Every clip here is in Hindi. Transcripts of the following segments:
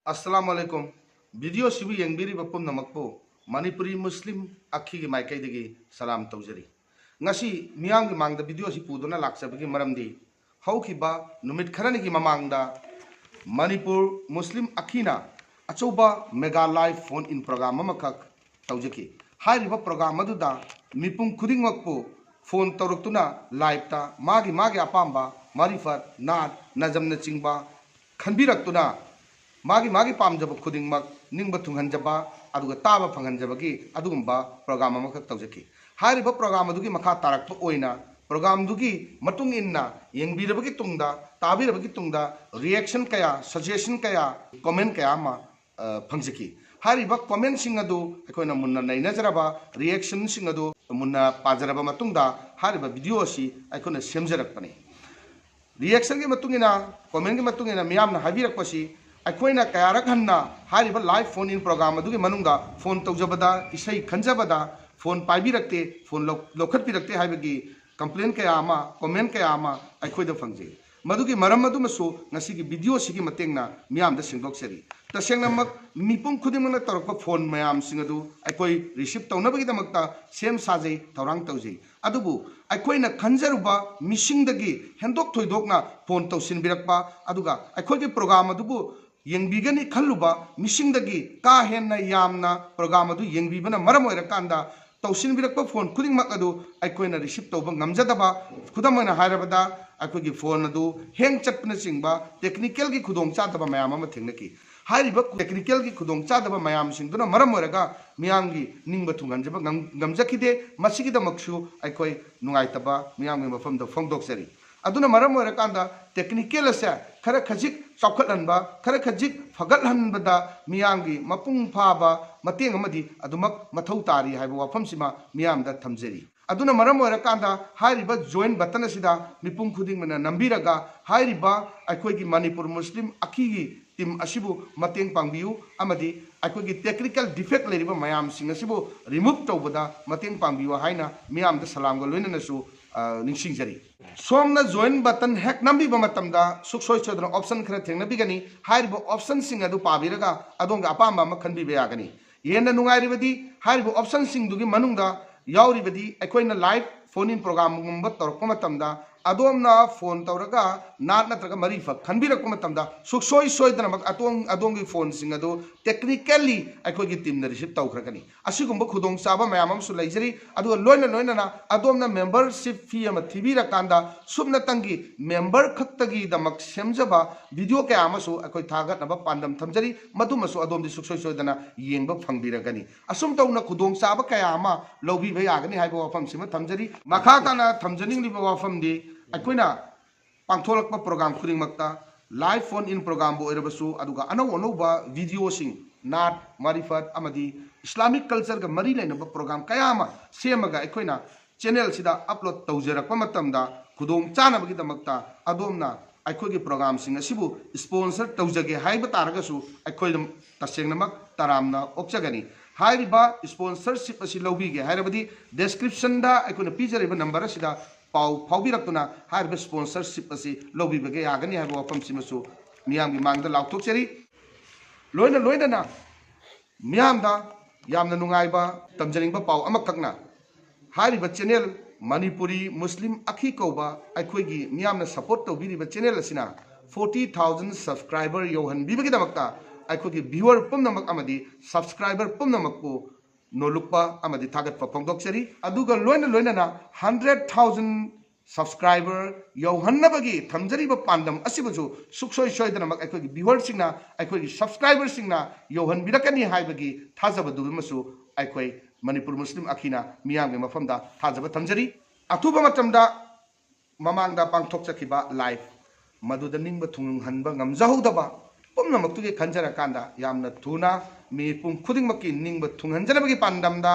अस्सलाम वालेकुम वीडियो सिबु यंगबिरी बपुम नमकपो मणिपुरी मुस्लिम अखी के माइकैदगी सलाम तौजरी ngasi miyang gi mangda video si puduna laksabagi maramdi haukiba numit kharani gi mamangda manipur muslim akhina achoba mega live phone in program amakak taujaki hairiba program aduda mipum khudingmakpo phone tawruktuna live ta magi apamba marifat nat najamna chingba khanbiraktuna मागी पामजब खुदिंगमक निंगब थुंगहनजबा अदुगा ताबा फंगहनजबगी अदुगुंबा प्रोग्राम अमखक तौजकी हारिबा प्रोग्राम अदुगी मखा तारकप ओइना प्रोग्राम दुगी मतुंग इन्ना यंगबिरबगी तुंगदा ताबिरबगी तुंगदा रिएक्शन कया सजेशन कया कमेंट कया मा फंगजकी हारिबा कमेंट सिंग अदु अखोइना मुन्ना नैनजरबा रिएक्शन सिंग अदु मुन्ना पाजरबा मतुंगदा हारिबा वीडियो असि अखोइना सेमजरकपने रिएक्शन की मतुंगिना कमेंट की मतुंगिना मियामना हाबिरकपसी अखोइना कयारक हन्ना हारिबा लाइव फोन इन प्रोग्राम अदुगी मनुंगा फोन तौजबदा इसै खंजबदा फोन पाइबिरक्ते फोन लोखटपिरक्ते हाइबगी कंप्लेन कया अमा कमेंट कया अमा अखोइदा फंगजे मदुगी मरम अदुमसु ngasiगी वीडियो सिगी मतेंगना मियामदा सिंगदोक्सरी तसेंगनमक मिपुम खुदिमना तोरक फोन मयाम सिंगदु अखोइ रिसीव तौनबगी दमकता सेम साजे थौरांग तौजे अदुबु अखोइना खंजरुबा मिसिंगदगी हेंदोक थोइदोकना फोन तौसिनबिरकपा अदुगा अखोइगी प्रोग्राम अदुबु यंगबीगनी खल्लुबा मिसिंगदगी का हेन्ना यामना प्रोग्राम अदु यंगबीबना मरम ओइरकांदा तौसिनबिरकपा फोन खुदिंगमक अदु अखोइना रिसीव तौबा ngамजदबा खुदमना हायरबदा अखोइगी फोन अदु हेंग चटपना चिंगबा टेक्निकल की खुदोंग चादबा मयाम अमा थेंगनकी हारिबा टेक्निकल की खुदोंग चादबा मयाम सिंगदुना मरम ओइरगा मियांगी निंगबा थुंगनजबा ngамजखिदे मसिगिदमकसु अखोइ नुंगाइतबा मियांगी मफमदा फोंगदोक्सरी अदुना मरम ओइरकांदा टेक्निकल असे खरा खजिक चौखटलनबा खरा खजिक फगटलहनबदा मियांगी मपुंग फाबा मतेंग अमदि अदुमक मथौ तारी हाइबा वाफमसिमा मियामदा थमजरी अदुना मरम ओइरकांदा हारिबा जॉइन बटन असिदा मिपुंग खुदिंगमना नंबिरगा हारिबा अखोइगी मणिपुर मुस्लिम अखीगी टीम असिबु मतेंग पांगबियु अमदि अखोइगी टेक्निकल डिफेक्ट लेरिबा मयाम सिंग असिबु रिमूव तौबदा मतेंग पांगबियु हाइना मियामदा सलामगा लोइननसु निंगसिंगजरी सोमना जॉइन बटन हेक नंबीबा मतमदा सुखसोय सोदना ऑप्शन खरा थेंगनबिगनी हारिबा ऑप्शन सिंग अदु पाबिरगा अदोंगा अपामा म खनबिबा यागनी येना नुंगाइरिबदी हारिबा ऑप्शन सिंग दुगी मनुंगदा याउरिबदी अखोइना लाइव फोन इन प्रोग्राम गुंबा तोरकपा मतमदा अदोमना फोन तौरगा नाट नत्रगा मरीफा खनबिरकपा मतमदा सुखसोय सोयदना अदोंगी फोन सिंग अदु टेक्निकली अखोइगी टीम न रिसीव तौखरगनी असिगुंबा खुदोंग चाबा मयाम अमसु लैजरी अदुगा लोइना अदोमना मेंबरशिप फी अमा थिबिरकांदा सुबना तंगी मेंबर खक्तगी दमक सेमजबा वीडियो कया अमसु अखोइ थागतनबा पांडम थमजरी मदुमसु अदोमदी सुखसोय सोयदना येंबा फंगबिरगनी असुम तौना खुदोंग चाबा कया अमा लौबिबा यागनी हाइबा वाफम सिमा थमजरी मखा ताना थमजनिंगलिबा वाफमदी अखोइना पांथोलकपा प्रोग्राम खुदिंगमक्ता लाइव फोन इन प्रोग्राम बो ओइरबसु अदुगा अनौबा वीडियो सिंग नाट मारिफत अमदी इस्लामिक कल्चर का मरी लेनबा प्रोग्राम कया अमा सेमगा अखोइना चैनल सिदा अपलोड तौजरकपा मतमदा खुदोंग चानबगी दमक्ता अदोमना अखोइगी प्रोग्राम सिंग असिबु स्पॉन्सर तौजगे हाइबा तारगसु अखोइदम तसेंगनमक तरामना ओक्चगनी हाइरिबा स्पॉन्सरशिप असि लौबिगे हाइरबदी डिस्क्रिप्शन दा अखोइना पिजरिबा नंबर असिदा पाउ फाउबिरक्तुना हाइरिबा स्पॉन्सरशिप असि लौबिबगे यागनी हाइबा वाफमसिमसु मियामगी मांगदा लाउथोक्चरी लोइना मियामदा यामना नुंगाइबा तमजनिंगबा पाउ अमखकना हारिबा चैनल मणिपुरी मुस्लिम अखी कौबा अखोइगी मियामना सपोर्ट तौबिरिबा चैनल असिना 40,000 सब्सक्राइबर यौहनबिबगिदमक्ता अखोइगी व्यूअर पुमनमक अमदी सब्सक्राइबर पुमनमकपु नोलुकपा अमदी थागतपा फोंदोक्चरी अदुगा लोइना 100,000 सब्सक्राइबर यौहन्नबगी थमजरीबा पांडम असिबजु सुखसोय सोयदनमक अखोइगी व्यूअर सिंगना अखोइगी सब्सक्राइबर सिंगना यौहनबिरकनी हाइबगी थाजबदुबमसु अखोइ मणिपुर मुस्लिम अखीना मियामगे मफमदा थाजबा थमजरी अथुबा मतमदा ममांगदा पांथोकचखिबा लाइव मदुदा निंगबा थुंगहनबा ngамजहौदबा पुमनमक्तुगे खंजरकांदा यामना थुना मिपुम खुदिंगमकी निंगबा थुंगहनजनबगी पांडमदा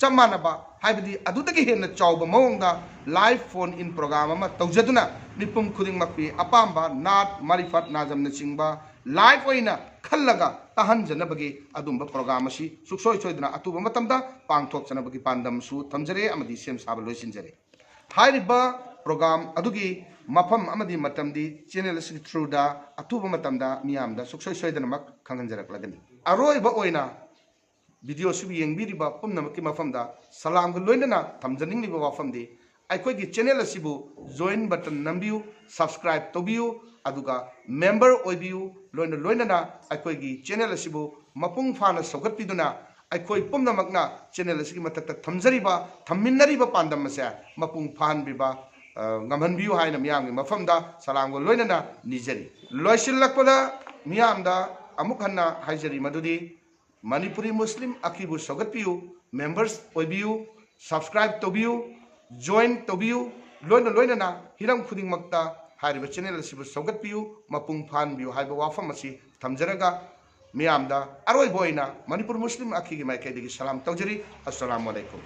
चमानबा हाइबदी अदुदगी हेन्ना चावबा मवंगदा लाइव फोन इन प्रोग्राम अमा तौजदुना मिपुम खुदिंगमकी अपांबा नाट मारिफत नाजमना चिंगबा लाइव ओइना खल्लगा तहनजनबगी अदुंबा प्रोग्राम असि सुखसोय सोयदना अतुबा मतमदा पांथोकचनबगी पांडमसु थमजरे अमदी सेम साबा लोइसिनजरे हाइरिबा program adugi mafam amadi matamdi channel si through da atuba matamda miyam da suksoi soidana mak khanganjarak lagani aroi ba oina video sibi yengbiri ba pumna makki mafam da salam ga loinana thamjaning ni ba wafam di aikoi gi channel asibu join button nambiu subscribe tobiu aduga member oibiu loinana aikoi gi channel asibu mapung fana sogat piduna aikoi pumna makna channel asigi matakta thamjariba thamminnariba pandam masa mapung fan biba ngamhan biu haina miyam gi mafam da salam ga loinana nijari loisil lakpada miyam da amuk hanna haijari madudi Manipuri Muslim akibu sogat piu members oibiu subscribe tobiu join tobiu loina hiram khuding makta hariba channel asibu sogat piu mapung phan biu haiba wafam asi thamjaraga miyamda aroi boina Manipur Muslim akigi mai kai digi salam tawjari assalamu alaikum